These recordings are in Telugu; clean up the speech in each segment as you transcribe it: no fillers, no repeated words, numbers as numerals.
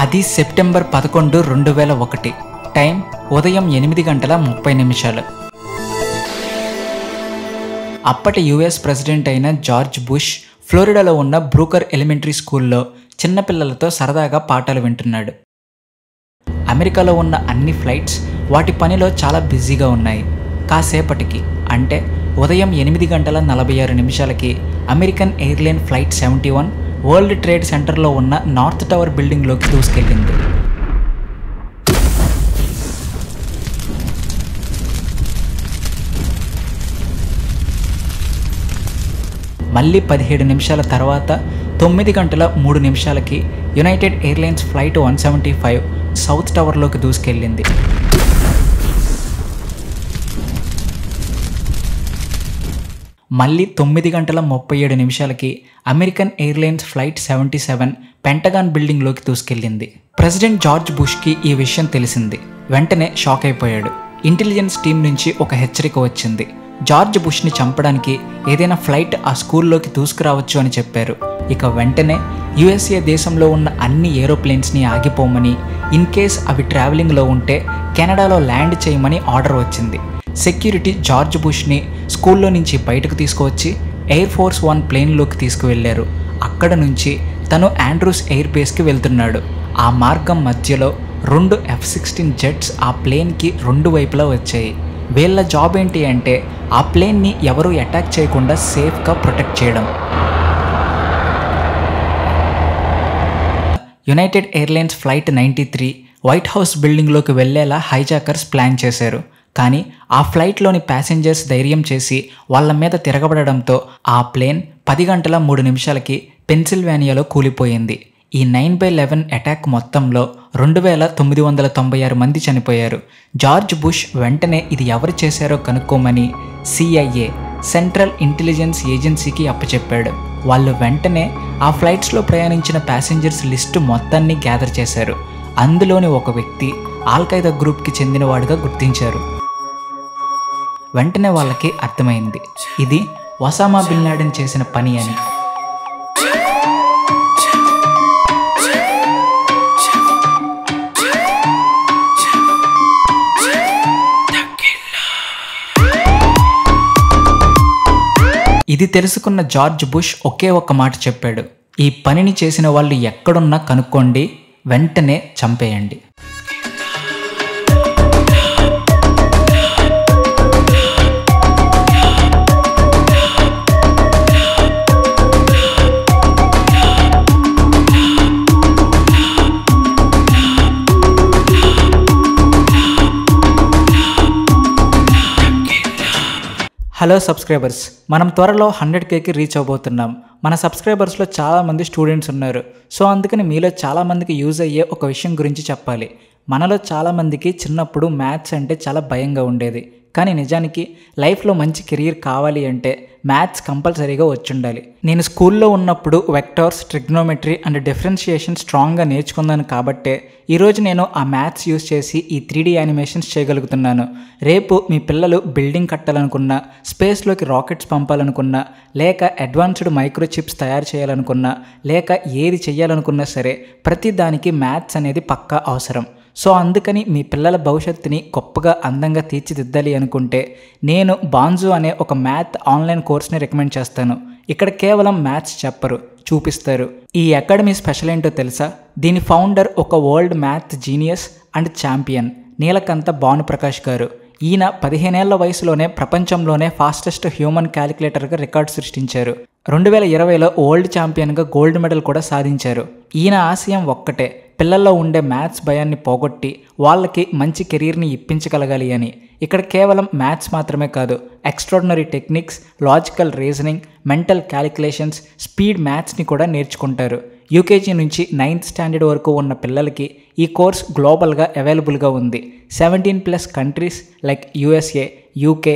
అది సెప్టెంబర్ 11, 2001. టైం ఉదయం 8:30. అప్పటి యుఎస్ ప్రెసిడెంట్ అయిన జార్జ్ బుష్ ఫ్లోరిడాలో ఉన్న బ్రూకర్ ఎలిమెంటరీ స్కూల్లో చిన్నపిల్లలతో సరదాగా పాఠాలు వింటున్నాడు. అమెరికాలో ఉన్న అన్ని ఫ్లైట్స్ వాటి పనిలో చాలా బిజీగా ఉన్నాయి. కాసేపటికి అంటే ఉదయం 8:46 American airline flight 71 world trade సెంటర్లో ఉన్న నార్త్ టవర్ బిల్డింగ్లోకి దూసుకెళ్ళింది. మళ్ళీ 17 నిమిషాల తర్వాత 9:03 యునైటెడ్ ఎయిర్లైన్స్ ఫ్లైట్ 175 సౌత్ టవర్లోకి దూసుకెళ్ళింది. మళ్ళీ 9:37 అమెరికన్ ఎయిర్లైన్స్ ఫ్లైట్ 77 పెంటగాన్ బిల్డింగ్లోకి దూసుకెళ్ళింది. ప్రెసిడెంట్ జార్జ్ బుష్కి ఈ విషయం తెలిసింది. వెంటనే షాక్ అయిపోయాడు. ఇంటెలిజెన్స్ టీం నుంచి ఒక హెచ్చరిక వచ్చింది. జార్జ్ బుష్ని చంపడానికి ఏదైనా ఫ్లైట్ ఆ స్కూల్లోకి దూసుకురావచ్చు అని చెప్పారు. ఇక వెంటనే యుఎస్ఏ దేశంలో ఉన్న అన్ని ఏరోప్లేన్స్ని ఆగిపోమని, ఇన్ కేస్ అవి ట్రావెలింగ్లో ఉంటే కెనడాలో ల్యాండ్ చేయమని ఆర్డర్ వచ్చింది. సెక్యూరిటీ జార్జ్ బుష్ని స్కూల్లో నుంచి బయటకు తీసుకువచ్చి ఎయిర్ ఫోర్స్ 1 ప్లేన్లోకి తీసుకువెళ్లారు. అక్కడ నుంచి తను ఆండ్రూస్ ఎయిర్ బేస్కి వెళ్తున్నాడు. ఆ మార్గం మధ్యలో 2 F-16 జెట్స్ ఆ ప్లేన్కి 2 వైపులా వచ్చాయి. వీళ్ళ జాబ్ ఏంటి అంటే ఆ ప్లేన్ని ఎవరూ అటాక్ చేయకుండా సేఫ్గా ప్రొటెక్ట్ చేయడం. United Airlines flight 93 White House బిల్డింగ్లోకి వెళ్లేలా హైజాకర్స్ ప్లాన్ చేశారు. కానీ ఆ ఫ్లైట్లోని ప్యాసింజర్స్ ధైర్యం చేసి వాళ్ళ మీద తిరగబడడంతో ఆ ప్లేన్ 10:03 పెన్సిల్వేనియాలో కూలిపోయింది. ఈ 9/11 అటాక్ మొత్తంలో 2996 మంది చనిపోయారు. జార్జ్ బుష్ వెంటనే ఇది ఎవరు చేశారో కనుక్కోమని CIA సెంట్రల్ ఇంటెలిజెన్స్ ఏజెన్సీకి అప్పచెప్పాడు. వాళ్ళు వెంటనే ఆ ఫ్లైట్స్లో ప్రయాణించిన ప్యాసింజర్స్ లిస్టు మొత్తాన్ని గ్యాదర్ చేశారు. అందులోని ఒక వ్యక్తి ఆల్-ఖైదా గ్రూప్కి చెందినవాడుగా గుర్తించారు. వెంటనే వాళ్ళకి అర్థమైంది ఇది ఒసామా బిన్ లాడెన్ చేసిన పని అని. ఇది తెలుసుకున్న జార్జ్ బుష్ ఒకే ఒక్క మాట చెప్పాడు, ఈ పనిని చేసిన వాళ్ళు ఎక్కడున్నా కనుక్కోండి, వెంటనే చంపేయండి. హలో సబ్స్క్రైబర్స్, మనం త్వరలో 100Kకి రీచ్ అవబోతున్నాం. మన సబ్స్క్రైబర్స్లో చాలామంది స్టూడెంట్స్ ఉన్నారు. సో అందుకని మీలో చాలామందికి యూజ్ అయ్యే ఒక విషయం గురించి చెప్పాలి. మనలో చాలామందికి చిన్నప్పుడు మ్యాథ్స్ అంటే చాలా భయంగా ఉండేది. కానీ నిజానికి లైఫ్లో మంచి కెరీర్ కావాలి అంటే మ్యాథ్స్ కంపల్సరీగా వచ్చుండాలి. నేను స్కూల్లో ఉన్నప్పుడు వెక్టార్స్, ట్రిగ్నోమెట్రీ అండ్ డిఫరెన్షియేషన్ స్ట్రాంగ్గా నేర్చుకున్నాను కాబట్టే ఈరోజు నేను ఆ మ్యాథ్స్ యూజ్ చేసి ఈ 3D యానిమేషన్స్ చేయగలుగుతున్నాను. రేపు మీ పిల్లలు బిల్డింగ్ కట్టాలనుకున్నా, స్పేస్లోకి రాకెట్స్ పంపాలనుకున్నా, లేక అడ్వాన్స్డ్ మైక్రోచిప్స్ తయారు చేయాలనుకున్నా, లేక ఏది చేయాలనుకున్నా సరే ప్రతి దానికి మ్యాథ్స్ అనేది పక్కా అవసరం. సో అందుకని మీ పిల్లల భవిష్యత్తుని గొప్పగా అందంగా తీర్చిదిద్దాలి అనుకుంటే నేను బాన్జు అనే ఒక మ్యాథ్ ఆన్లైన్ కోర్స్ని రికమెండ్ చేస్తాను. ఇక్కడ కేవలం మ్యాథ్స్ చెప్పరు, చూపిస్తారు. ఈ అకాడమీ స్పెషల్ ఏంటో తెలుసా? దీని ఫౌండర్ ఒక world math genius and champion Neelakantha Bhanuprakash గారు. ఈయన 15 ఏళ్ల వయసులోనే ప్రపంచంలోనే ఫాస్టెస్ట్ హ్యూమన్ క్యాలిక్యులేటర్గా రికార్డు సృష్టించారు. 2020లో వరల్డ్ ఛాంపియన్గా గోల్డ్ మెడల్ కూడా సాధించారు. ఈయన ఆశయం ఒక్కటే, పిల్లల్లో ఉండే మ్యాథ్స్ భయాన్ని పోగొట్టి వాళ్ళకి మంచి కెరీర్ని ఇప్పించగలగాలి అని. ఇక్కడ కేవలం మ్యాథ్స్ మాత్రమే కాదు, extraordinary techniques, logical reasoning, mental calculations, speed మ్యాథ్స్ని కూడా నేర్చుకుంటారు. యూకేజీ నుంచి 9th స్టాండర్డ్ వరకు ఉన్న పిల్లలకి ఈ కోర్స్ గ్లోబల్గా అవైలబుల్గా ఉంది. 17+ countries like USA, UK,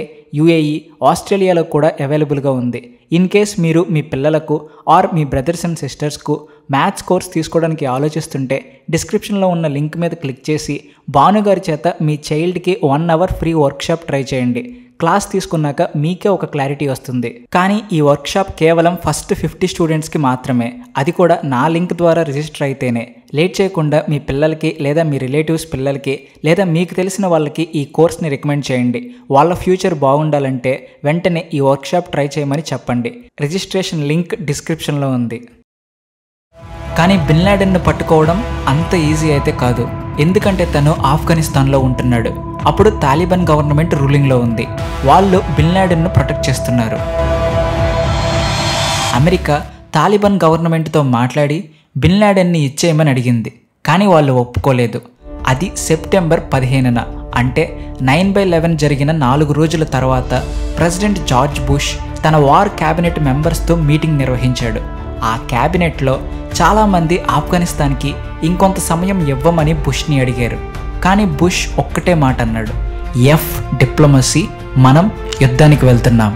UAE, ఆస్ట్రేలియాలో కూడా అవైలబుల్గా ఉంది. ఇన్ కేస్ మీరు మీ పిల్లలకు ఆర్ మీ బ్రదర్స్ అండ్ సిస్టర్స్కు మ్యాథ్స్ కోర్స్ తీసుకోవడానికి ఆలోచిస్తుంటే డిస్క్రిప్షన్లో ఉన్న లింక్ మీద క్లిక్ చేసి భానుగారి చేత మీ చైల్డ్కి 1 అవర్ ఫ్రీ వర్క్షాప్ ట్రై చేయండి. క్లాస్ తీసుకున్నాక మీకే ఒక క్లారిటీ వస్తుంది. కానీ ఈ వర్క్షాప్ కేవలం ఫస్ట్ 50 స్టూడెంట్స్కి మాత్రమే, అది కూడా నా లింక్ ద్వారా రిజిస్టర్ అయితేనే. లేట్ చేయకుండా మీ పిల్లలకి లేదా మీ రిలేటివ్స్ పిల్లలకి లేదా మీకు తెలిసిన వాళ్ళకి ఈ కోర్స్ని రికమెండ్ చేయండి. వాళ్ళ ఫ్యూచర్ బాగుండాలంటే వెంటనే ఈ వర్క్షాప్ ట్రై చేయమని చెప్పండి. రిజిస్ట్రేషన్ లింక్ డిస్క్రిప్షన్లో ఉంది. కానీ బిన్ లాడెన్ను పట్టుకోవడం అంత ఈజీ అయితే కాదు. ఎందుకంటే తను ఆఫ్ఘనిస్తాన్లో ఉంటున్నాడు. అప్పుడు తాలిబాన్ గవర్నమెంట్ రూలింగ్లో ఉంది. వాళ్ళు బిన్ లాడెన్ను ప్రొటెక్ట్ చేస్తున్నారు. అమెరికా తాలిబాన్ గవర్నమెంట్తో మాట్లాడి బిన్ లాడెన్ని ఇచ్చేయమని అడిగింది. కానీ వాళ్ళు ఒప్పుకోలేదు. అది సెప్టెంబర్ 15న, అంటే 9/11 జరిగిన 4 రోజుల తర్వాత ప్రెసిడెంట్ జార్జ్ బుష్ తన వార్ క్యాబినెట్ మెంబర్స్తో మీటింగ్ నిర్వహించాడు. ఆ క్యాబినెట్లో చాలామంది ఆఫ్ఘనిస్తాన్కి ఇంకొంత సమయం ఇవ్వమని బుష్ని అడిగారు. కానీ బుష్ ఒక్కటే మాట అన్నాడు, ఎఫ్ డిప్లొమసీ, మనం యుద్ధానికి వెళ్తున్నాం.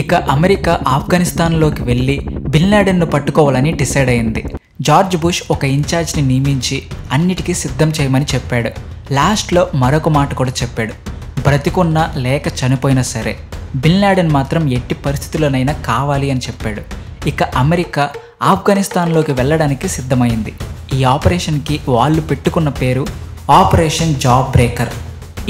ఇక అమెరికా ఆఫ్ఘనిస్తాన్లోకి వెళ్ళి బిన్ లాడెన్ను పట్టుకోవాలని డిసైడ్ అయింది. జార్జ్ బుష్ ఒక ఇన్ఛార్జ్ని నియమించి అన్నిటికీ సిద్ధం చేయమని చెప్పాడు. లాస్ట్లో మరొక మాట కూడా చెప్పాడు, బ్రతికున్నా లేక చనిపోయినా సరే బిన్ లాడెన్ మాత్రం ఎట్టి పరిస్థితుల్లోనైనా కావాలి అని చెప్పాడు. ఇక అమెరికా ఆఫ్ఘనిస్తాన్లోకి వెళ్ళడానికి సిద్ధమైంది. ఈ ఆపరేషన్కి వాళ్ళు పెట్టుకున్న పేరు ఆపరేషన్ జాబ్ బ్రేకర్.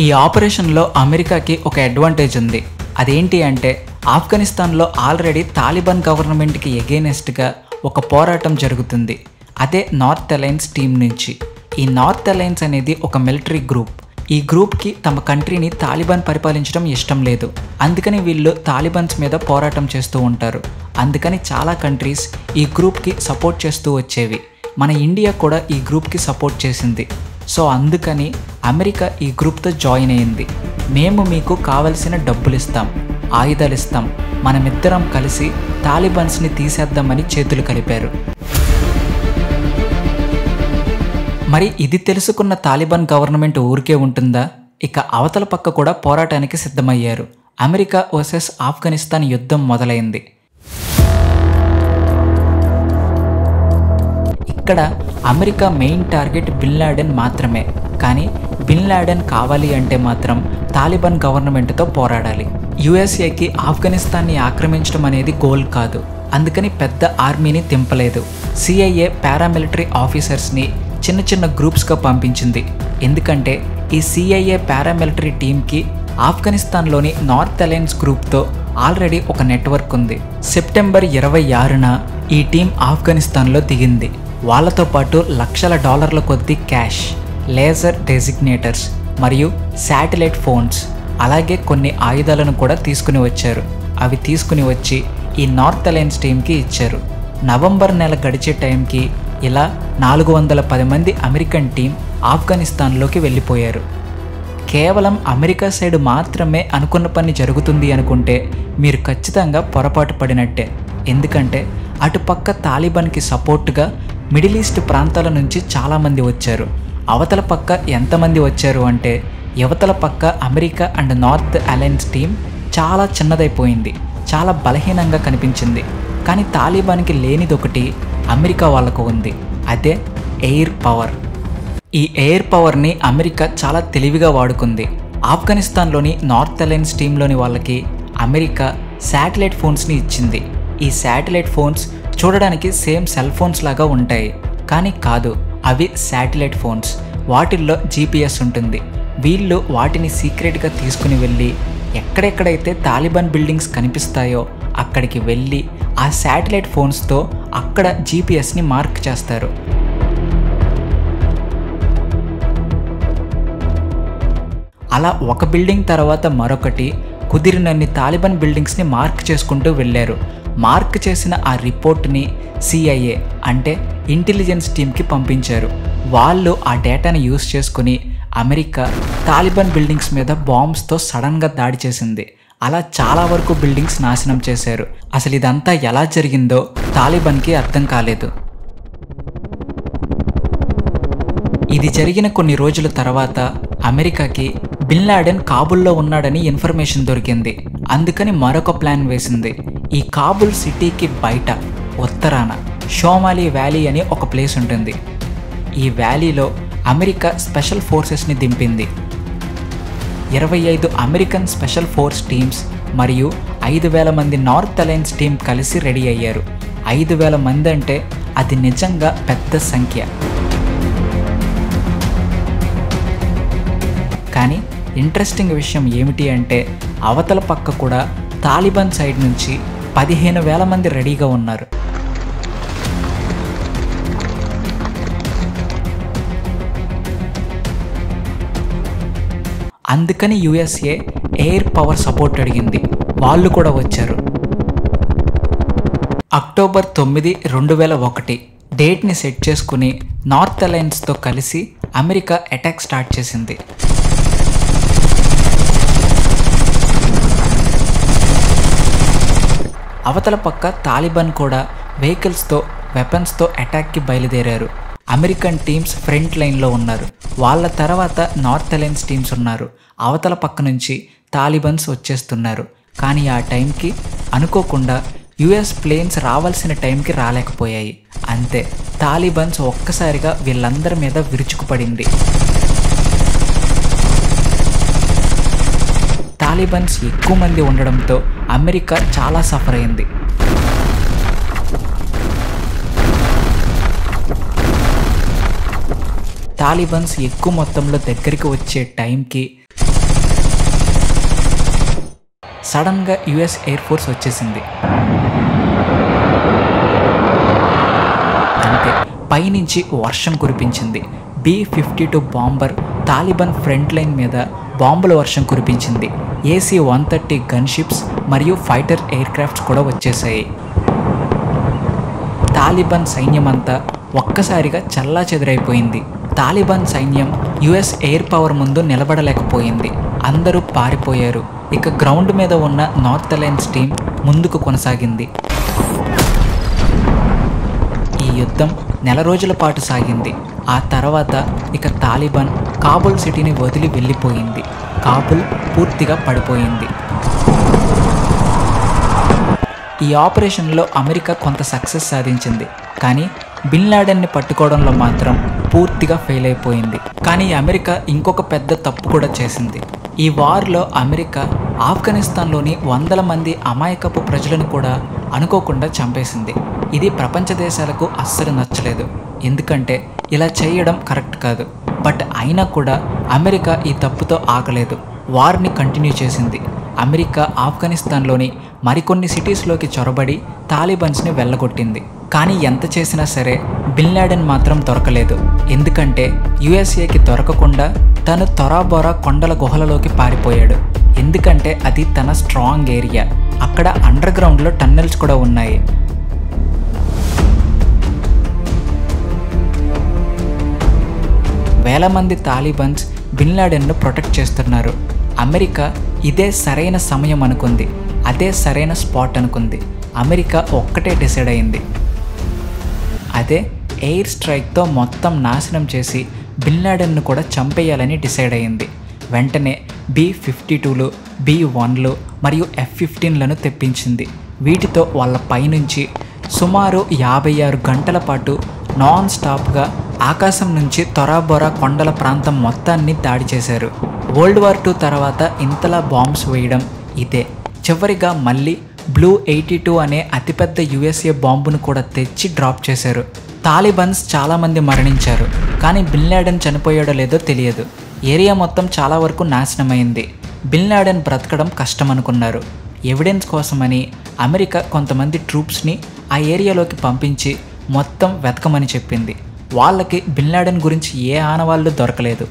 ఈ ఆపరేషన్లో అమెరికాకి ఒక అడ్వాంటేజ్ ఉంది. అదేంటి అంటే ఆఫ్ఘనిస్తాన్లో ఆల్రెడీ తాలిబాన్ గవర్నమెంట్కి ఎగెయినెస్ట్గా ఒక పోరాటం జరుగుతుంది. అదే నార్త్ అలయన్స్ టీం నుంచి. ఈ నార్త్ అలయన్స్ అనేది ఒక మిలిటరీ గ్రూప్. ఈ గ్రూప్కి తమ కంట్రీని తాలిబాన్ పరిపాలించడం ఇష్టం లేదు. అందుకని వీళ్ళు తాలిబాన్స్ మీద పోరాటం చేస్తూ ఉంటారు. అందుకని చాలా కంట్రీస్ ఈ గ్రూప్కి సపోర్ట్ చేస్తూ వచ్చేవి. మన ఇండియా కూడా ఈ గ్రూప్కి సపోర్ట్ చేసింది. సో అందుకని అమెరికా ఈ గ్రూప్తో జాయిన్ అయ్యింది. మేము మీకు కావలసిన డబ్బులు ఇస్తాం, ఆయుధాలు ఇస్తాం, మనమిద్దరం కలిసి తాలిబాన్స్ని తీసేద్దామని చేతులు కలిపారు. మరి ఇది తెలుసుకున్న తాలిబాన్ గవర్నమెంట్ ఊరికే ఉంటుందా? ఇక అవతల పక్క కూడా పోరాటానికి సిద్ధమయ్యారు. అమెరికా వర్సెస్ ఆఫ్ఘనిస్తాన్ యుద్ధం మొదలైంది. ఇక్కడ America main target bin Laden మాత్రమే. కానీ బిన్ లాడెన్ కావాలి అంటే మాత్రం తాలిబాన్ గవర్నమెంట్తో పోరాడాలి. యుఎస్ఏకి ఆఫ్ఘనిస్తాన్ని ఆక్రమించడం అనేది గోల్ కాదు. అందుకని పెద్ద ఆర్మీని దింపలేదు. సిఐఏ పారామిలిటరీ ఆఫీసర్స్ని చిన్న చిన్న గ్రూప్స్గా పంపించింది. ఎందుకంటే ఈ సిఐఏ పారామిలిటరీ టీంకి ఆఫ్ఘనిస్తాన్లోని నార్త్ అలయన్స్ గ్రూప్తో ఆల్రెడీ ఒక నెట్వర్క్ ఉంది. సెప్టెంబర్ 26న ఈ టీం ఆఫ్ఘనిస్తాన్లో దిగింది. వాళ్ళతో పాటు లక్షల డాలర్ల కొద్దీ క్యాష్, లేజర్ డెసిగ్నేటర్స్ మరియు శాటిలైట్ ఫోన్స్, అలాగే కొన్ని ఆయుధాలను కూడా తీసుకుని వచ్చారు. అవి తీసుకుని వచ్చి ఈ నార్త్ అలయన్స్ టీంకి ఇచ్చారు. నవంబర్ నెల గడిచే టైంకి ఇలా 410 మంది అమెరికన్ టీం ఆఫ్ఘనిస్తాన్లోకి వెళ్ళిపోయారు. కేవలం అమెరికా సైడ్ మాత్రమే అనుకున్న పని జరుగుతుంది అనుకుంటే మీరు ఖచ్చితంగా పొరపాటు పడినట్టే. ఎందుకంటే అటుపక్క తాలిబాన్కి సపోర్టుగా మిడిల్ ఈస్ట్ ప్రాంతాల నుంచి చాలామంది వచ్చారు. అవతల పక్క ఎంతమంది వచ్చారు అంటే యువతల పక్క America and north Alliance team చాలా చిన్నదైపోయింది, చాలా బలహీనంగా కనిపించింది. కానీ తాలిబాన్కి లేనిదొకటి అమెరికా వాళ్ళకు ఉంది, అదే ఎయిర్ పవర్. ఈ ఎయిర్ పవర్ని అమెరికా చాలా తెలివిగా వాడుకుంది. ఆఫ్ఘనిస్తాన్లోని నార్త్ అలయన్స్ టీంలోని వాళ్ళకి అమెరికా శాటిలైట్ ఫోన్స్ని ఇచ్చింది. ఈ శాటిలైట్ ఫోన్స్ చూడడానికి సేమ్ సెల్ ఫోన్స్ లాగా ఉంటాయి, కానీ కాదు, అవి శాటిలైట్ ఫోన్స్. వాటిల్లో GPS ఉంటుంది. వీళ్ళు వాటిని సీక్రెట్గా తీసుకుని వెళ్ళి ఎక్కడెక్కడైతే తాలిబాన్ బిల్డింగ్స్ కనిపిస్తాయో అక్కడికి వెళ్ళి ఆ శాటిలైట్ ఫోన్స్తో అక్కడ GPSని మార్క్ చేస్తారు. అలా ఒక బిల్డింగ్ తర్వాత మరొకటి కుదిరినన్ని తాలిబాన్ బిల్డింగ్స్ని మార్క్ చేసుకుంటూ వెళ్ళారు. మార్క్ చేసిన ఆ రిపోర్ట్ని CIA అంటే ఇంటెలిజెన్స్ టీమ్కి పంపించారు. వాళ్ళు ఆ డేటాని యూజ్ చేసుకుని అమెరికా తాలిబాన్ బిల్డింగ్స్ మీద బాంబ్స్తో సడన్గా దాడి చేసింది. అలా చాలా వరకు బిల్డింగ్స్ నాశనం చేశారు. అసలు ఇదంతా ఎలా జరిగిందో తాలిబాన్కి అర్థం కాలేదు. ఇది జరిగిన కొన్ని రోజుల తర్వాత అమెరికాకి బిన్ లాడెన్ కాబుల్లో ఉన్నాడని ఇన్ఫర్మేషన్ దొరికింది. అందుకని మరొక ప్లాన్ వేసింది. ఈ కాబుల్ సిటీకి బయట ఉత్తరాన షోమాలి వ్యాలీ అని ఒక ప్లేస్ ఉంటుంది. ఈ వ్యాలీలో అమెరికా స్పెషల్ ఫోర్సెస్ని దింపింది. 25 అమెరికన్ స్పెషల్ ఫోర్స్ టీమ్స్ మరియు 5,000 మంది నార్త్ అలయన్స్ టీం కలిసి రెడీ అయ్యారు. 5,000 మంది అంటే అది నిజంగా పెద్ద సంఖ్య. కానీ ఇంట్రెస్టింగ్ విషయం ఏమిటి అంటే అవతల పక్క కూడా తాలిబాన్ సైడ్ నుంచి 15,000 మంది రెడీగా ఉన్నారు. అందుకని యుఎస్ఏ ఎయిర్ పవర్ సపోర్ట్ అడిగింది. వాళ్ళు కూడా వచ్చారు. అక్టోబర్ 9, 2001 డేట్ని సెట్ చేసుకుని నార్త్ అలయన్స్తో కలిసి అమెరికా అటాక్ స్టార్ట్ చేసింది. అవతల పక్క తాలిబాన్ కూడా వెహికల్స్తో వెపన్స్తో అటాక్కి బయలుదేరారు. అమెరికన్ టీమ్స్ ఫ్రంట్ లైన్లో ఉన్నారు. వాళ్ళ తర్వాత నార్త్ అలయన్స్ టీమ్స్ ఉన్నారు. అవతల పక్క నుంచి తాలిబాన్స్ వచ్చేస్తున్నారు. కానీ ఆ టైంకి అనుకోకుండా యుఎస్ ప్లేన్స్ రావాల్సిన టైంకి రాలేకపోయాయి. అంతే, తాలిబాన్స్ ఒక్కసారిగా వీళ్ళందరి మీద విరుచుకుపడింది. తాలిబాన్స్ ఎక్కువ మంది ఉండడంతో అమెరికా చాలా సఫర్ అయింది. తాలిబాన్స్ ఎక్కువ మొత్తంలో దగ్గరికి వచ్చే టైంకి సడన్గా యుఎస్ ఎయిర్ ఫోర్స్ వచ్చేసింది. అంటే పైనుంచి వర్షం కురిపించింది. B-52 bomber Taliban front line మీద బాంబుల వర్షం కురిపించింది. AC-130 గన్ షిప్స్ మరియు ఫైటర్ ఎయిర్ క్రాఫ్ట్స్ కూడా వచ్చేసాయి. తాలిబాన్ సైన్యం అంతా ఒక్కసారిగా చల్లాచెదురైపోయింది. తాలిబాన్ సైన్యం యుఎస్ ఎయిర్ పవర్ ముందు నిలబడలేకపోయింది. అందరూ పారిపోయారు. ఇక గ్రౌండ్ మీద ఉన్న నార్త్ అలయన్స్ టీం ముందుకు కొనసాగింది. ఈ యుద్ధం నెల రోజుల పాటు సాగింది. ఆ తర్వాత ఇక తాలిబాన్ కాబుల్ సిటీని వదిలి వెళ్ళిపోయింది. కాబుల్ పూర్తిగా పడిపోయింది. ఈ ఆపరేషన్లో అమెరికా కొంత సక్సెస్ సాధించింది. కానీ బిన్ లాడెన్ని పట్టుకోవడంలో మాత్రం పూర్తిగా ఫెయిల్ అయిపోయింది. కానీ అమెరికా ఇంకొక పెద్ద తప్పు కూడా చేసింది. ఈ వార్లో అమెరికా ఆఫ్ఘనిస్తాన్లోని 100 మంది అమాయకపు ప్రజలను కూడా అనుకోకుండా చంపేసింది. ఇది ప్రపంచ దేశాలకు అస్సలు నచ్చలేదు. ఎందుకంటే ఇలా చేయడం కరెక్ట్ కాదు. బట్ అయినా కూడా అమెరికా ఈ తప్పుతో ఆగలేదు. వార్ని కంటిన్యూ చేసింది. అమెరికా ఆఫ్ఘనిస్తాన్లోని మరికొన్ని సిటీస్లోకి చొరబడి తాలిబాన్స్ని వెళ్ళగొట్టింది. కానీ ఎంత చేసినా సరే బిన్ లాడెన్ మాత్రం దొరకలేదు. ఎందుకంటే యుఎస్ఏకి దొరకకుండా తను తొరాబొరా కొండల గుహలలోకి పారిపోయాడు. ఎందుకంటే అది తన స్ట్రాంగ్ ఏరియా. అక్కడ అండర్ గ్రౌండ్లో టన్నెల్స్ కూడా ఉన్నాయి. వేల మంది తాలిబాన్స్ బిన్ లాడెన్ను ప్రొటెక్ట్ చేస్తున్నారు. అమెరికా ఇదే సరైన సమయం అనుకుంది. అదే సరైన స్పాట్ అనుకుంది. అమెరికా ఒక్కటే డిసైడ్ అయింది. అదే ఎయిర్ స్ట్రైక్తో మొత్తం నాశనం చేసి బిన్ లాడెన్ను కూడా చంపేయాలని డిసైడ్ అయింది. వెంటనే B-52లు, B-1లు మరియు F-15లను తెప్పించింది. వీటితో వాళ్ళ పైనుంచి సుమారు 56 గంటల పాటు నాన్ స్టాప్గా ఆకాశం నుంచి తొరాబొరా కొండల ప్రాంతం మొత్తాన్ని దాడి చేశారు. వరల్డ్ వార్ II తర్వాత ఇంతలా బాంబ్స్ వేయడం ఇదే. చివరిగా మళ్ళీ బ్లూ 82 అనే అతిపెద్ద యుఎస్ఏ బాంబును కూడా తెచ్చి డ్రాప్ చేశారు. తాలిబాన్స్ చాలామంది మరణించారు. కానీ బిన్ లాడెన్ చనిపోయాడో లేదో తెలియదు. ఏరియా మొత్తం చాలా వరకు నాశనమైంది. బిన్ లాడెన్ బ్రతకడం కష్టం అనుకున్నారు. ఎవిడెన్స్ కోసమని అమెరికా కొంతమంది ట్రూప్స్ని ఆ ఏరియాలోకి పంపించి మొత్తం వెతకమని చెప్పింది. వాళ్ళకి బిన్ లాడెన్ గురించి ఏ ఆనవాళ్ళు దొరకలేదు.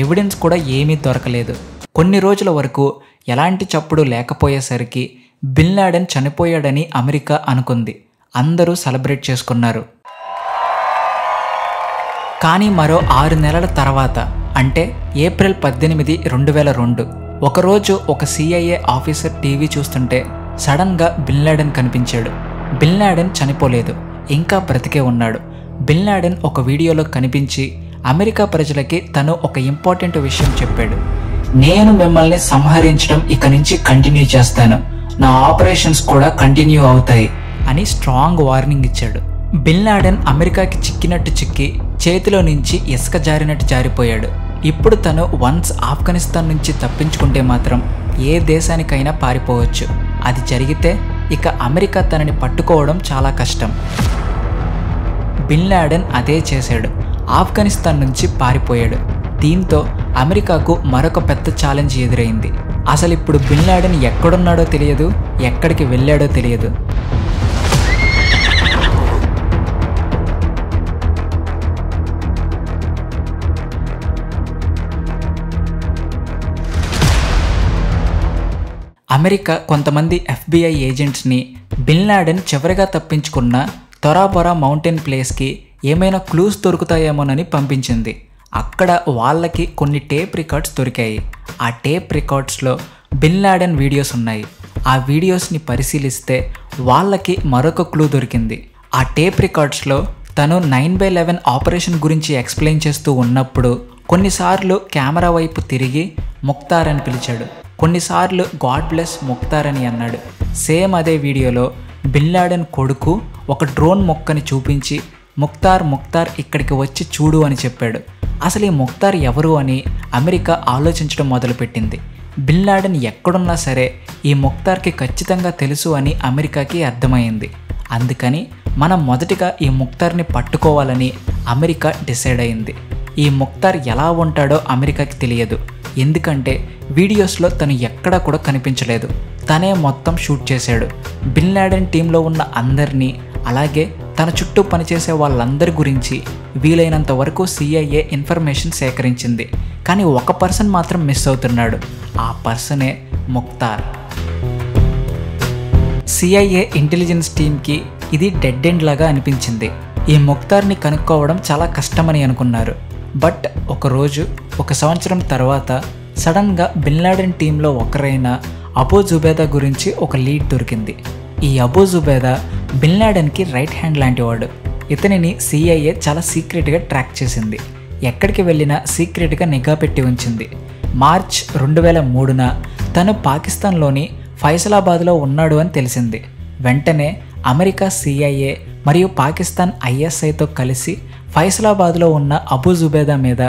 ఎవిడెన్స్ కూడా ఏమీ దొరకలేదు. కొన్ని రోజుల వరకు ఎలాంటి చప్పుడు లేకపోయేసరికి బిన్ లాడెన్ చనిపోయాడని అమెరికా అనుకుంది. అందరూ సెలబ్రేట్ చేసుకున్నారు. కానీ మరో 6 నెలల తర్వాత అంటే ఏప్రిల్ 18, 2002 ఒకరోజు ఒక CIA ఆఫీసర్ టీవీ చూస్తుంటే సడన్గా బిన్ లాడెన్ కనిపించాడు. బిన్ లాడెన్ చనిపోలేదు, ఇంకా బ్రతికే ఉన్నాడు. బిన్ లాడెన్ ఒక వీడియోలో కనిపించి అమెరికా ప్రజలకి తను ఒక ఇంపార్టెంట్ విషయం చెప్పాడు. నేను మిమ్మల్ని సంహరించడం ఇక నుంచి కంటిన్యూ చేస్తాను. నా ఆపరేషన్స్ కూడా కంటిన్యూ అవుతాయి అని స్ట్రాంగ్ వార్నింగ్ ఇచ్చాడు. బిన్ లాడెన్ అమెరికాకి చిక్కినట్టు చిక్కి చేతిలో నుంచి ఇసుక జారినట్టు జారిపోయాడు. ఇప్పుడు తను వన్స్ ఆఫ్ఘనిస్తాన్ నుంచి తప్పించుకుంటే మాత్రం ఏ దేశానికైనా పారిపోవచ్చు. అది జరిగితే ఇక అమెరికా తనని పట్టుకోవడం చాలా కష్టం. బిన్ లాడెన్ అదే చేశాడు. ఆఫ్ఘనిస్తాన్ నుంచి పారిపోయాడు. దీంతో అమెరికాకు మరొక పెద్ద ఛాలెంజ్ ఎదురైంది. అసలు ఇప్పుడు బిన్ లాడెన్ ఎక్కడున్నాడో తెలియదు, ఎక్కడికి వెళ్ళాడో తెలియదు. అమెరికా కొంతమంది FBI ఏజెంట్స్ని బిన్ లాడెన్ చివరిగా తప్పించుకున్న తొరాబొరా మౌంటైన్ ప్లేస్కి ఏమైనా క్లూస్ దొరుకుతాయేమోనని పంపించింది. అక్కడ వాళ్ళకి కొన్ని టేప్ రికార్డ్స్ దొరికాయి. ఆ టేప్ రికార్డ్స్లో బిన్ లాడెన్ వీడియోస్ ఉన్నాయి. ఆ వీడియోస్ని పరిశీలిస్తే వాళ్ళకి మరొక క్లూ దొరికింది. ఆ టేప్ రికార్డ్స్లో తను 9/11 ఆపరేషన్ గురించి ఎక్స్ప్లెయిన్ చేస్తూ ఉన్నప్పుడు కొన్నిసార్లు కెమెరా వైపు తిరిగి ముఖ్తార్ అని పిలిచాడు, కొన్నిసార్లు గాడ్ బ్లెస్ ముఖ్తార్ అని అన్నాడు. సేమ్ అదే వీడియోలో బిన్ లాడెన్ కొడుకు ఒక డ్రోన్ మొక్కని చూపించి ముఖ్తార్ ఇక్కడికి వచ్చి చూడు అని చెప్పాడు. అసలు ఈ ముఖ్తార్ ఎవరు అని అమెరికా ఆలోచించడం మొదలుపెట్టింది. బిన్ లాడెన్ ఎక్కడున్నా సరే ఈ ముఖ్తార్కి ఖచ్చితంగా తెలుసు అని అమెరికాకి అర్థమైంది. అందుకని మనం మొదటిగా ఈ ముఖ్తార్ని పట్టుకోవాలని అమెరికా డిసైడ్ అయింది. ఈ ముఖ్తార్ ఎలా ఉంటాడో అమెరికాకి తెలియదు, ఎందుకంటే వీడియోస్లో తను ఎక్కడా కూడా కనిపించలేదు. తనే మొత్తం షూట్ చేశాడు. బిన్ లాడెన్ టీంలో ఉన్న అందరినీ, అలాగే తన చుట్టూ పనిచేసే వాళ్ళందరి గురించి వీలైనంత వరకు CIA ఇన్ఫర్మేషన్ సేకరించింది. కానీ ఒక పర్సన్ మాత్రం మిస్ అవుతున్నాడు. ఆ పర్సనే ముఖ్తార్. CIA ఇంటెలిజెన్స్ టీంకి ఇది డెడ్ ఎండ్ లాగా అనిపించింది. ఈ ముఖ్తార్ని కనుక్కోవడం చాలా కష్టమని అనుకున్నారు. బట్ ఒకరోజు, ఒక సంవత్సరం తర్వాత సడన్గా బిన్ లాడెన్ టీంలో ఒకరైన అబూ జుబేదా గురించి ఒక లీడ్ దొరికింది. ఈ అబూ జుబేదా బిన్ లాడెన్కి రైట్ హ్యాండ్ లాంటివాడు. ఇతనిని CIA చాలా సీక్రెట్గా ట్రాక్ చేసింది. ఎక్కడికి వెళ్ళినా సీక్రెట్గా నిఘా పెట్టి ఉంచింది. మార్చ్ 2003న తను పాకిస్తాన్లోని ఫైసలాబాద్లో ఉన్నాడు అని తెలిసింది. వెంటనే అమెరికా CIA మరియు పాకిస్తాన్ ISIతో కలిసి ఫైసలాబాద్లో ఉన్న అబూ జుబేదా మీద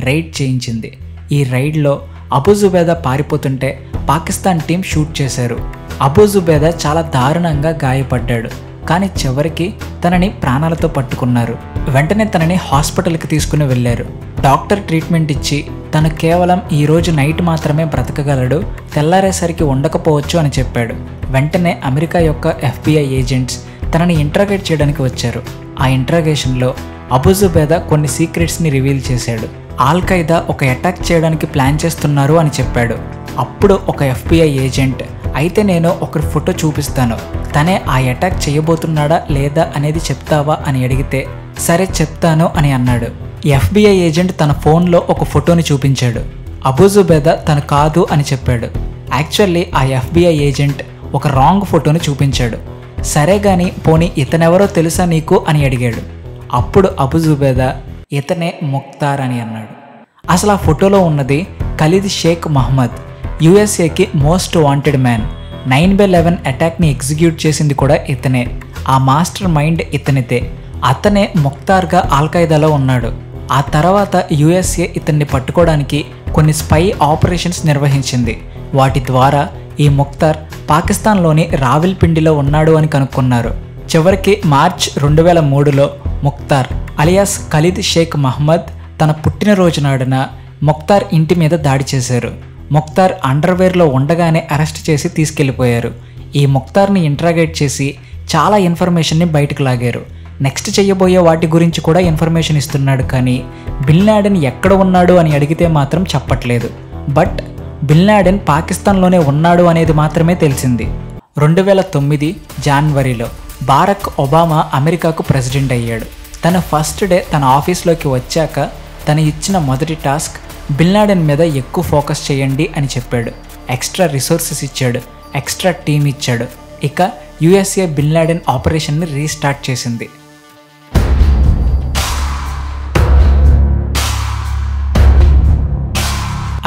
రైడ్ చేయించింది. ఈ రైడ్లో అబూ జుబేదా పారిపోతుంటే పాకిస్తాన్ టీం షూట్ చేశారు. అబూ జుబేదా చాలా దారుణంగా గాయపడ్డాడు. కానీ చివరికి తనని ప్రాణాలతో పట్టుకున్నారు. వెంటనే తనని హాస్పిటల్కి తీసుకుని వెళ్ళారు. డాక్టర్ ట్రీట్మెంట్ ఇచ్చి తను కేవలం ఈరోజు నైట్ మాత్రమే బ్రతకగలడు, తెల్లారేసరికి ఉండకపోవచ్చు అని చెప్పాడు. వెంటనే అమెరికా యొక్క FBI ఏజెంట్స్ తనని ఇంట్రాగేట్ చేయడానికి వచ్చారు. ఆ ఇంట్రాగేషన్లో అబూ జుబేదా కొన్ని సీక్రెట్స్ని రివీల్ చేశాడు. ఆల్-ఖైదా ఒక అటాక్ చేయడానికి ప్లాన్ చేస్తున్నారు అని చెప్పాడు. అప్పుడు ఒక FBI ఏజెంట్, అయితే నేను ఒకరి ఫోటో చూపిస్తాను, తనే ఆ అటాక్ చేయబోతున్నాడా లేదా అనేది చెప్తావా అని అడిగితే సరే చెప్తాను అని అన్నాడు. FBI ఏజెంట్ తన ఫోన్లో ఒక ఫోటోని చూపించాడు. అబూ జుబేదా తను కాదు అని చెప్పాడు. యాక్చువల్లీ ఆ FBI ఏజెంట్ ఒక రాంగ్ ఫోటోని చూపించాడు. సరే గాని పోనీ ఇతనెవరో తెలుసా నీకు అని అడిగాడు. అప్పుడు అబూ జుబేదా ఇతనే ముఖ్తార్ అని అన్నాడు. అసలు ఆ ఫోటోలో ఉన్నది ఖలీద్ షేక్ మహమ్మద్, USAకి మోస్ట్ వాంటెడ్ మ్యాన్. 9/11 అటాక్ని ఎగ్జిక్యూట్ చేసింది కూడా ఇతనే. ఆ మాస్టర్ మైండ్ ఇతనితే. అతనే ముఖ్తార్గా ఆల్-ఖైదాలో ఉన్నాడు. ఆ తర్వాత USA ఇతన్ని పట్టుకోవడానికి కొన్ని స్పై ఆపరేషన్స్ నిర్వహించింది. వాటి ద్వారా ఈ ముఖ్తార్ పాకిస్తాన్లోని రావిల్పిండిలో ఉన్నాడు అని కనుక్కున్నారు. చివరికి మార్చ్ 2003లో Mukhtar alias Khalid Sheikh Mohammed తన పుట్టినరోజు నాడున ముఖ్తార్ ఇంటి మీద దాడి చేశారు. ముఖ్తార్ అండర్వేర్లో ఉండగానే అరెస్ట్ చేసి తీసుకెళ్లిపోయారు. ఈ ముఖ్తార్ని ఇంట్రాగేట్ చేసి చాలా ఇన్ఫర్మేషన్ని బయటకు లాగారు. నెక్స్ట్ చేయబోయే వాటి గురించి కూడా ఇన్ఫర్మేషన్ ఇస్తున్నాడు. కానీ బిన్ లాడెన్ ఎక్కడ ఉన్నాడు అని అడిగితే మాత్రం చెప్పట్లేదు. బట్ బిన్ లాడెన్ పాకిస్తాన్లోనే ఉన్నాడు అనేది మాత్రమే తెలిసింది. 2009 జనవరిలో బారక్ ఒబామా అమెరికాకు ప్రెసిడెంట్ అయ్యాడు. తన ఫస్ట్ డే తన ఆఫీస్లోకి వచ్చాక తను ఇచ్చిన మొదటి టాస్క్ బిన్ లాడెన్ మీద ఎక్కువ ఫోకస్ చేయండి అని చెప్పాడు. ఎక్స్ట్రా రిసోర్సెస్ ఇచ్చాడు, ఎక్స్ట్రా టీమ్ ఇచ్చాడు. ఇక USA బిన్ లాడెన్ ఆపరేషన్ని రీస్టార్ట్ చేసింది.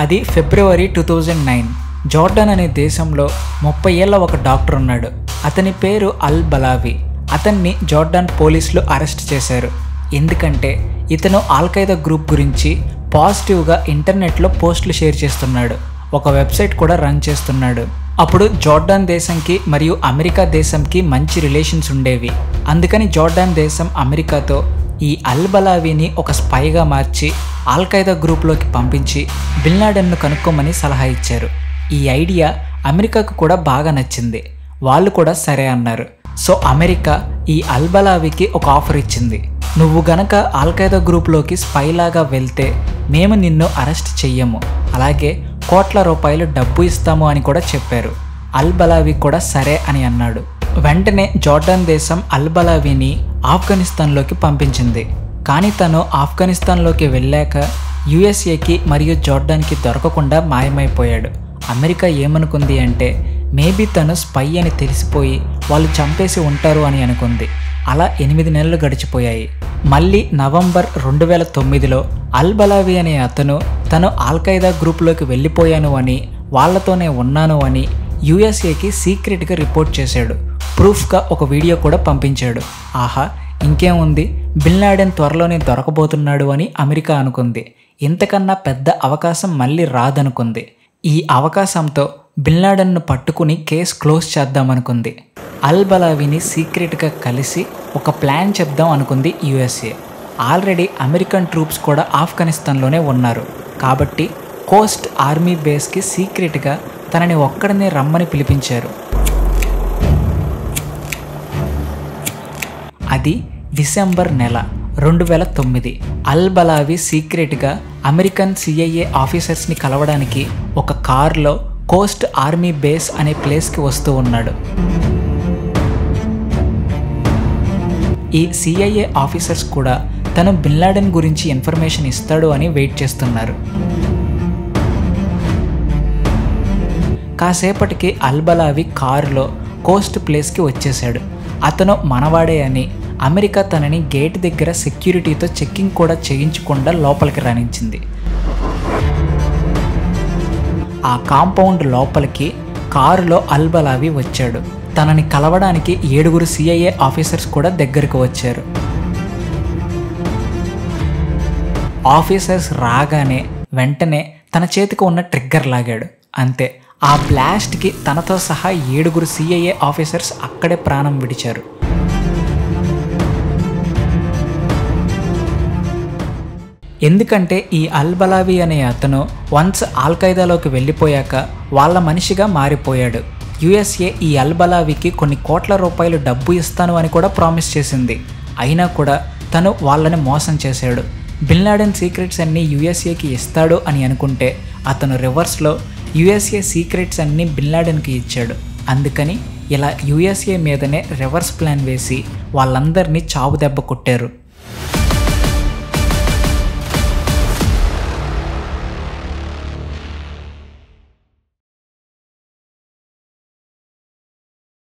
అది ఫిబ్రవరి 2009. జోర్డాన్ అనే దేశంలో 30 ఏళ్ల ఒక డాక్టర్ ఉన్నాడు. అతని పేరు అల్ బలావి. అతన్ని జోర్డాన్ పోలీసులు అరెస్ట్ చేశారు. ఎందుకంటే ఇతను ఆల్ఖైదా గ్రూప్ గురించి పాజిటివ్గా ఇంటర్నెట్లో పోస్టులు షేర్ చేస్తున్నాడు. ఒక వెబ్సైట్ కూడా రన్ చేస్తున్నాడు. అప్పుడు జోర్డాన్ దేశంకి మరియు అమెరికా దేశంకి మంచి రిలేషన్స్ ఉండేవి. అందుకని జోర్డాన్ దేశం అమెరికాతో ఈ అల్ బలావీని ఒక స్పైగా మార్చి ఆల్ఖైదా గ్రూప్లోకి పంపించి బిన్ లాడెన్ను కనుక్కోమని సలహా ఇచ్చారు. ఈ ఐడియా అమెరికాకు కూడా బాగా నచ్చింది. వాళ్ళు కూడా సరే అన్నారు. సో అమెరికా ఈ అల్ బలావీకి ఒక ఆఫర్ ఇచ్చింది. నువ్వు గనక ఆల్ఖైదా గ్రూప్లోకి స్పైలాగా వెళ్తే మేము నిన్ను అరెస్ట్ చెయ్యము, అలాగే కోట్ల రూపాయలు డబ్బు ఇస్తాము అని కూడా చెప్పారు. అల్ బలావి కూడా సరే అని అన్నాడు. వెంటనే జోర్డాన్ దేశం అల్ బలావీని ఆఫ్ఘనిస్తాన్లోకి పంపించింది. కానీ తను ఆఫ్ఘనిస్తాన్లోకి వెళ్ళాక యుఎస్ఏకి మరియు జోర్డాన్కి దొరకకుండా మాయమైపోయాడు. అమెరికా ఏమనుకుంది అంటే మేబీ తను స్పై అని తెలిసిపోయి వాళ్ళు చంపేసి ఉంటారు అని అనుకుంది. అలా 8 నెలలు గడిచిపోయాయి. మళ్ళీ నవంబర్ 2009లో అల్ బలావి అనే అతను తను ఆల్ఖైదా గ్రూప్లోకి వెళ్ళిపోయాను అని, వాళ్లతోనే ఉన్నాను అని యుఎస్ఏకి సీక్రెట్గా రిపోర్ట్ చేశాడు. ప్రూఫ్గా ఒక వీడియో కూడా పంపించాడు. ఆహా, ఇంకేముంది, బిన్ లాడెన్ త్వరలోనే దొరకబోతున్నాడు అని అమెరికా అనుకుంది. ఇంతకన్నా పెద్ద అవకాశం మళ్ళీ రాదనుకుంది. ఈ అవకాశంతో బిన్ లాడెన్ను పట్టుకుని కేసు క్లోజ్ చేద్దామనుకుంది. అల్ బలావిని సీక్రెట్గా కలిసి ఒక ప్లాన్ చెప్దాం అనుకుంది యుఎస్ఏ. ఆల్రెడీ అమెరికన్ ట్రూప్స్ కూడా ఆఫ్ఘనిస్తాన్లోనే ఉన్నారు. కాబట్టి కోస్ట్ ఆర్మీ బేస్కి సీక్రెట్గా తనని ఒక్కడనే రమ్మని పిలిపించారు. అది డిసెంబర్ నెల 2009. అల్ బలావి సీక్రెట్గా అమెరికన్ సిఐఏ ఆఫీసర్స్ని కలవడానికి ఒక కార్లో కోస్ట్ ఆర్మీ బేస్ అనే ప్లేస్కి వస్తూ ఉన్నాడు. ఈ సిఐఏ ఆఫీసర్స్ కూడా తను బిన్ లాడెన్ గురించి ఇన్ఫర్మేషన్ ఇస్తాడు అని వెయిట్ చేస్తున్నారు. కాసేపటికి అల్ బలావి కారులో కోస్ట్ ప్లేస్కి వచ్చేశాడు. అతను మనవాడే అని, అమెరికా తనని గేట్ దగ్గర సెక్యూరిటీతో చెక్కింగ్ కూడా చేయించకుండా లోపలికి రానించింది. ఆ కాంపౌండ్ లోపలికి కారులో అల్ బలావి వచ్చాడు. తనని కలవడానికి 7 సిఐఏ ఆఫీసర్స్ కూడా దగ్గరకు వచ్చారు. ఆఫీసర్స్ రాగానే వెంటనే తన చేతికి ఉన్న ట్రిగ్గర్ లాగాడు. అంతే, ఆ బ్లాస్ట్కి తనతో సహా 7 సిఐఏ ఆఫీసర్స్ అక్కడే ప్రాణం విడిచారు. ఎందుకంటే ఈ అల్ బలావి అనే అతను వన్స్ ఆల్ఖైదాలోకి వెళ్ళిపోయాక వాళ్ళ మనిషిగా మారిపోయాడు. యుఎస్ఏ ఈ అల్ బలావికి కొన్ని కోట్ల రూపాయలు డబ్బు ఇస్తాను అని కూడా ప్రామిస్ చేసింది. అయినా కూడా తను వాళ్ళని మోసం చేశాడు. బిన్ లాడెన్ సీక్రెట్స్ అన్నీ యుఎస్ఏకి ఇస్తాడు అని అనుకుంటే అతను రివర్స్లో యుఎస్ఏ సీక్రెట్స్ అన్నీ బిన్ లాడెన్కి ఇచ్చాడు. అందుకని ఇలా యుఎస్ఏ మీదనే రివర్స్ ప్లాన్ వేసి వాళ్ళందరినీ చావు దెబ్బ కొట్టారు.